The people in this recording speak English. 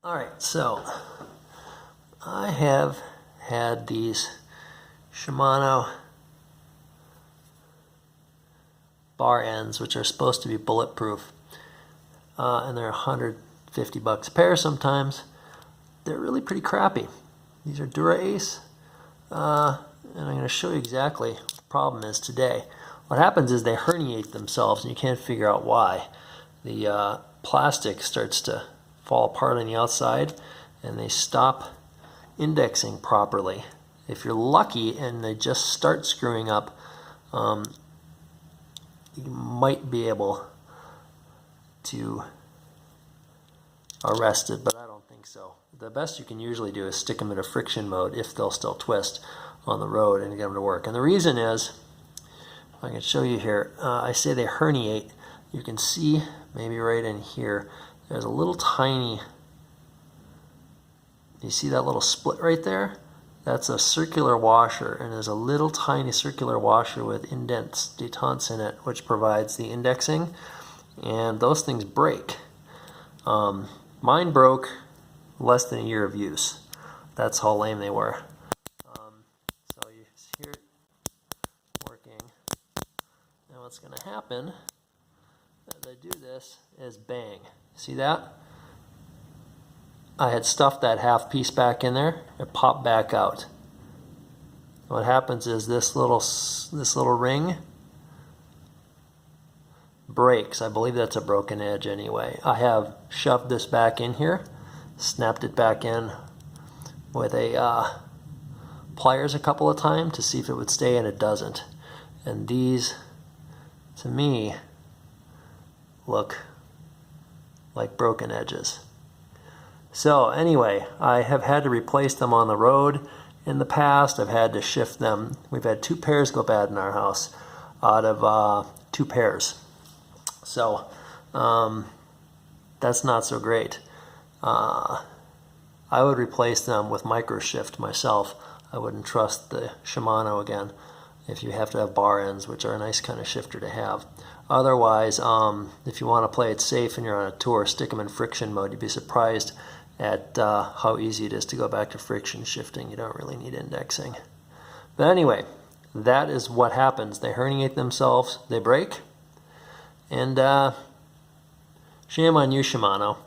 Alright, so I have had these Shimano bar ends, which are supposed to be bulletproof, and they're $150 a pair sometimes. They're really pretty crappy. These are Dura Ace, and I'm going to show you exactly what the problem is today. What happens is they herniate themselves, and you can't figure out why. The plastic starts to fall apart on the outside, and they stop indexing properly. If you're lucky and they just start screwing up, you might be able to arrest it, but I don't think so. The best you can usually do is stick them in a friction mode if they'll still twist on the road and get them to work. And the reason is, I can show you here, I say they herniate. You can see maybe right in here, there's a little tiny, you see that little split right there? That's a circular washer, and there's a little tiny circular washer with indents, detents in it, which provides the indexing, and those things break. Mine broke less than a year of use. That's how lame they were. So you hear it working. Now what's going to happen as I do this is bang. See that? I had stuffed that half piece back in there. It popped back out. What happens is this little ring breaks. I believe that's a broken edge anyway. I have shoved this back in here, snapped it back in with a pliers a couple of times to see if it would stay, and it doesn't. And these, to me, look like broken edges. So anyway, I have had to replace them on the road in the past. I've had to shift them. We've had 2 pairs go bad in our house out of 2 pairs. So that's not so great. I would replace them with micro shift myself. I wouldn't trust the Shimano again if you have to have bar ends, which are a nice kind of shifter to have. Otherwise, if you want to play it safe and you're on a tour, stick them in friction mode. You'd be surprised at how easy it is to go back to friction shifting. You don't really need indexing. But anyway, that is what happens. They herniate themselves, they break, and shame on you, Shimano.